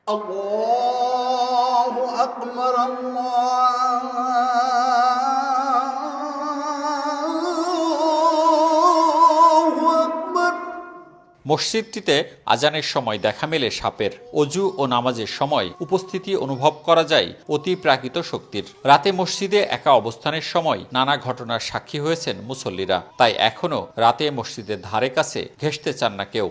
আল্লাহু আকবার, আল্লাহু আকবার। মসজিদটিতে আজানের সময় দেখা মেলে সাপের। অজু ও নামাজের সময় উপস্থিতি অনুভব করা যায় অতি প্রাকৃত শক্তির। রাতে মসজিদে একা অবস্থানের সময় নানা ঘটনার সাক্ষী হয়েছেন মুসল্লিরা। তাই এখনো রাতে মসজিদের ধারে কাছে ঘেঁষতে চান না কেউ।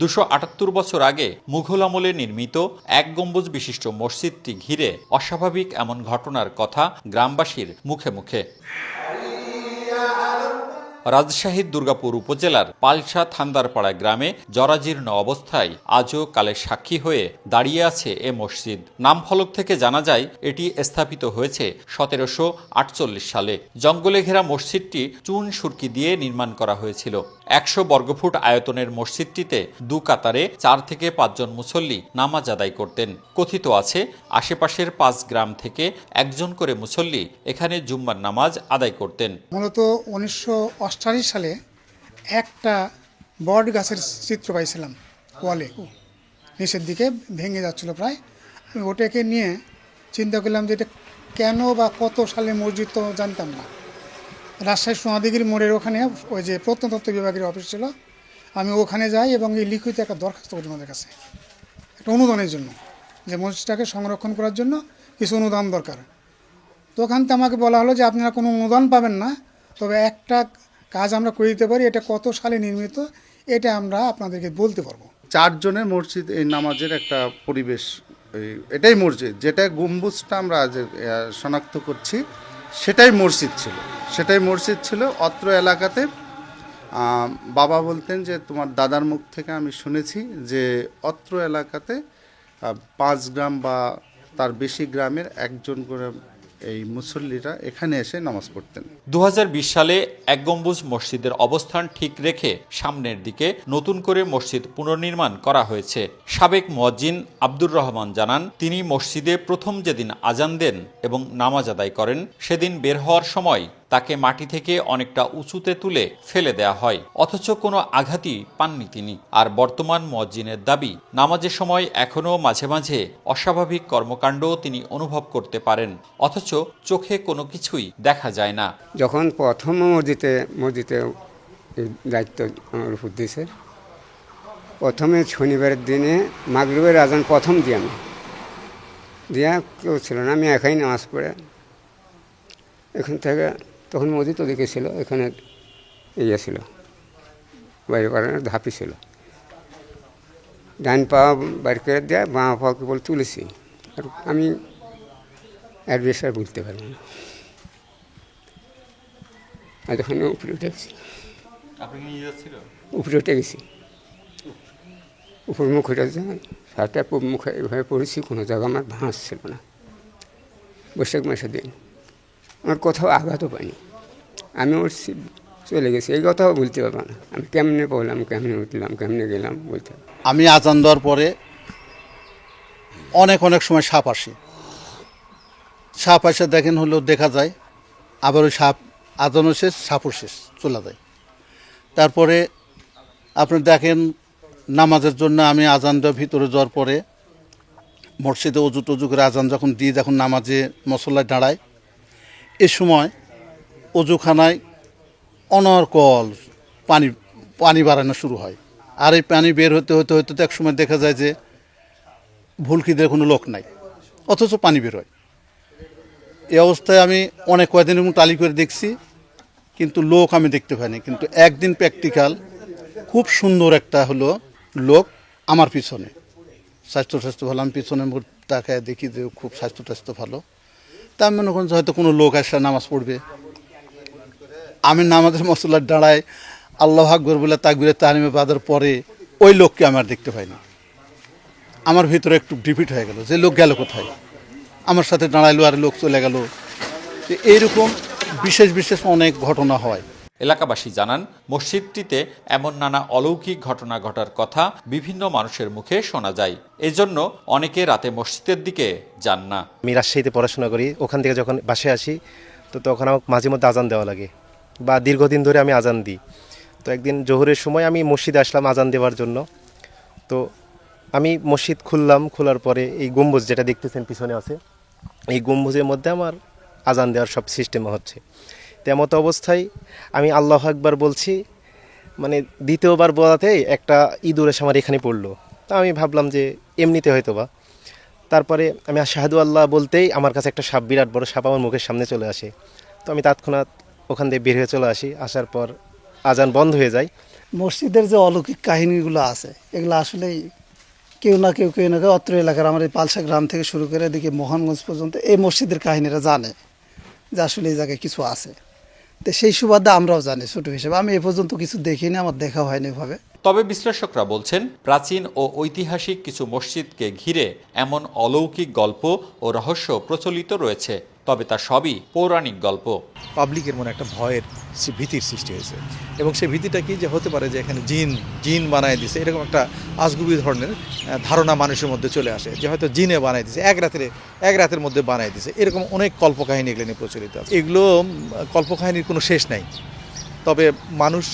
278 বছর আগে মুঘল আমলে নির্মিত এক গম্বুজ বিশিষ্ট মসজিদটি ঘিরে অস্বাভাবিক এমন ঘটনার কথা গ্রামবাসীর মুখে মুখে। রাজশাহীর দুর্গাপুর উপজেলার পালসা থান্দারপাড়া গ্রামে জরাজীর্ণ অবস্থায় আজও কালের সাক্ষী হয়ে দাঁড়িয়ে আছে এ মসজিদ। নামফলক থেকে জানা যায় এটি স্থাপিত হয়েছে 1748 সালে। জঙ্গলে ঘেরা মসজিদটি চুন সুরকি দিয়ে নির্মাণ করা হয়েছিল। 100 বর্গফুট আয়তনের মসজিদটিতে দু কাতারে 4 থেকে 5 জন মুসল্লি নামাজ আদায় করতেন। কথিত আছে আশেপাশের 5 গ্রাম থেকে একজন করে মুসল্লি এখানে জুম্মার নামাজ আদায় করতেন। মূলত 1988 সালে একটা বট গাছের চিত্র পাইছিলাম ওয়ালে, নিচের দিকে ভেঙে যাচ্ছিল প্রায়। আমি ওটাকে নিয়ে চিন্তা করলাম যে এটা কেন বা কত সালে মসজিদ তো জানতাম না। রাজশাহী সোনাদিঘির মোড়ের ওখানে ওই যে প্রত্নতত্ত্ব বিভাগের অফিস ছিল, আমি ওখানে যাই এবং এই লিখিত একটা দরখাস্ত করি ওনাদের কাছে একটা অনুদানের জন্য, যে মসজিদটাকে সংরক্ষণ করার জন্য কিছু অনুদান দরকার। তো ওখান থেকে আমাকে বলা হলো যে আপনারা কোনো অনুদান পাবেন না, তবে একটা কাজ আমরা করে দিতে পারি, এটা কত সালে নির্মিত এটা আমরা আপনাদেরকে বলতে পারবো। 4 জনের মসজিদ এই নামাজের একটা পরিবেশ, এটাই মসজিদ। যেটা গম্বুজটা আমরা আজ শনাক্ত করছি সেটাই মসজিদ ছিল অত্র এলাকাতে। বাবা বলতেন যে তোমার দাদার মুখ থেকে আমি শুনেছি যে অত্র এলাকাতে 5 গ্রাম বা তার বেশি গ্রামের একজন করে এই মুসল্লিরা এখানে এসে নামাজ পড়তেন। 2020 সালে এক গম্বুজ মসজিদের অবস্থান ঠিক রেখে সামনের দিকে নতুন করে মসজিদ পুনর্নির্মাণ করা হয়েছে। সাবেক মুয়াজ্জিন আব্দুর রহমান জানান, তিনি মসজিদে প্রথম যেদিন আজান দেন এবং নামাজ আদায় করেন, সেদিন বের হওয়ার সময় তাকে মাটি থেকে অনেকটা উঁচুতে তুলে ফেলে দেয়া হয়, অথচ কোনো আঘাতই পাননি তিনি। আর বর্তমান মুয়াজ্জিনের দাবি, নামাজের সময় এখনও মাঝে মাঝে অস্বাভাবিক কর্মকাণ্ড তিনি অনুভব করতে পারেন, অথচ চোখে কোনো কিছুই দেখা যায় না। যখন প্রথম মসজিদে দায়িত্ব আমার উপর দিয়েছে, প্রথমে শনিবারের দিনে মাগরিবের আজান প্রথম দিয়ে কেউ ছিল না, আমি একাই নামাজ পড়ে এখান থেকে, তখন মসজিদ ওদিকে ছিল, এখানে ইয়ে ছিল বাইরে বাড়ানোর ধাপি ছিল, ডান পা বাইর করে দেয়, বাঁ পা কেবল তুলেছি। আর আমি এর বেশি আর বুঝতে পারবো না। আর যখন উপরে উঠে গেছি, উপর মুখ উঠে সারটা মুখে এভাবে পড়েছি, কোনো জায়গা আমার ভাঁজ ছিল না। বৈশাখ মাসের দিন আমার কোথাও আঘাতও পাইনি, আমি উঠছি চলে গেছি, এই কথাও বলতে পারবো না। আমি কেমনে পড়লাম, কেমনে উঠলাম, কেমনে গেলাম বলতে। আমি আজান দেওয়ার পরে অনেক সময় সাপ আসে দেখেন হলো দেখা যায়, আবার ওই সাপ আজানও শেষ, সাপও শেষ, চলে যায়। তারপরে আপনি দেখেন নামাজের জন্য আমি আজান দেওয়ার ভিতরে যাওয়ার পরে মসজিদে অজু করে আজান যখন দিয়ে যখন নামাজে মসল্লায় দাঁড়ায়, এ সময় অজুখানায় অনর্গল পানি বাড়ানো শুরু হয়। আর এই পানি বের হতে তো এক সময় দেখা যায় যে ভুলকিদের কোনো লোক নাই, অথচ পানি বের হয়। এই অবস্থায় আমি অনেক কয়েকদিন টালি করে দেখছি, কিন্তু লোক আমি দেখতে পাইনি। কিন্তু একদিন প্র্যাকটিক্যাল খুব সুন্দর একটা হলো লোক আমার পিছনে, স্বাস্থ্য ভালো, আমি পিছনে তাকায় দেখি যে খুব স্বাস্থ্য ভালো। তা আমি মনে করেন হয়তো কোনো লোক আসে নামাজ পড়বে। আমি নামাজের মসল্লার দাঁড়ায় আল্লাহু আকবার বলে তাকবীরে তাহরিমে বাঁধার পরে ওই লোককে আমার দেখতে পাইনি। আমার ভিতরে একটু ডিফিট হয়ে গেল যে লোক গেল কোথায়, আমার সাথে দাঁড়াইলো আর লোক চলে গেল। এইরকম বিশেষ অনেক ঘটনা হয়। এলাকাবাসী জানান, মসজিদটিতে এমন নানা অলৌকিক ঘটনা ঘটার কথা বিভিন্ন মানুষের মুখে শোনা যায়। এজন্য অনেকে রাতে মসজিদের দিকে যান না। আমি রাজশাহীতে পড়াশোনা করি, ওখান থেকে যখন বাসায় আসি তো তখন আমাকে মাঝে মধ্যে আজান দেওয়া লাগে, বা দীর্ঘদিন ধরে আমি আজান দিই। তো একদিন জোহরের সময় আমি মসজিদে আসলাম আজান দেওয়ার জন্য। তো আমি মসজিদ খুললাম, খোলার পরে এই গম্বুজ যেটা দেখতেছেন পিছনে আছে, এই গম্বুজের মধ্যে আমার আজান দেওয়ার সব সিস্টেম হচ্ছে। তেমত অবস্থায় আমি আল্লাহু আকবার বলছি, মানে দ্বিতীয়বার বলাতে একটা ইঁদুর এসে আমার এখানে পড়লো। তা আমি ভাবলাম যে এমনিতে হয়তো বা। তারপরে আমি আশহাদু আল্লাহ বলতেই আমার কাছে একটা সাপ, বিরাট বড় সাপ আমার মুখের সামনে চলে আসে। তো আমি তৎক্ষণাৎ ওখান দিয়ে বের হয়ে চলে আসি। আসার পর আজান বন্ধ হয়ে যায়। মসজিদের যে অলৌকিক কাহিনীগুলো আছে, এগুলো আসলেই কেউ না কেউ অত্র এলাকার আমার এই পালসা গ্রাম থেকে শুরু করে এদিকে মোহনগঞ্জ পর্যন্ত এই মসজিদের কাহিনীরা জানে যে আসলে এই জায়গায় কিছু আছে। তো সেই সুবাদে আমরাও জানি ছোটো হিসেবে। আমি এ পর্যন্ত কিছু দেখিনি, আমার দেখা হয়নি এভাবে। তবে বিশ্লেষকরা বলছেন, প্রাচীন ও ঐতিহাসিক কিছু মসজিদকে ঘিরে এমন অলৌকিক গল্প ও রহস্য প্রচলিত রয়েছে, তবে তা সবই পৌরাণিক গল্প। পাবলিকের মনে একটা ভয়ের ভীতির সৃষ্টি হয়েছে, এবং সেই ভীতিটা কি যে হতে পারে যে এখানে জিন বানায় দিছে, এরকম একটা আজগুবি ধরনের ধারণা মানুষের মধ্যে চলে আসে যে হয়তো জিনে বানায় দিছে, এক রাতের মধ্যে বানায় দিছে। এরকম অনেক কল্পকাহিনী এগুলো নিয়ে প্রচলিত আছে। এগুলো কল্পকাহিনীর কোনো শেষ নাই। তবে মানুষ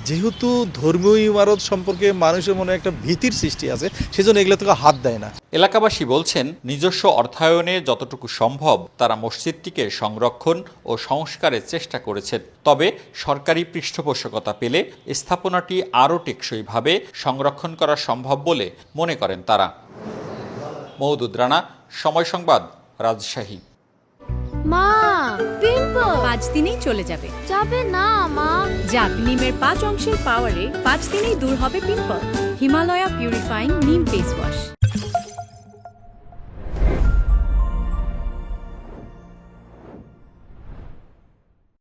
যেহেতু ধর্মীয় ইমারত সম্পর্কে মানুষের মনে একটা ভীতির সৃষ্টি আছে, সেজন্য এগুলো থেকে হাত দেয় না। এলাকাবাসী বলছেন, নিজস্ব অর্থায়নে যতটুকু সম্ভব তারা মসজিদটিকে সংরক্ষণ ও সংস্কারের চেষ্টা করেছেন। তবে সরকারি পৃষ্ঠপোষকতা পেলে স্থাপনাটি আরও টেকসইভাবে সংরক্ষণ করা সম্ভব বলে মনে করেন তারা। মওদুদ রানা, সময় সংবাদ, রাজশাহী। মা, পিম্পল 5 দিনেই চলে যাবে। যাবে না মা। যাক, নিমের 5 অংশের পাওয়ারে 5 দিনেই দূর হবে পিম্পল। হিমালয়া পিউরিফাইং নিম ফেস ওয়াশ।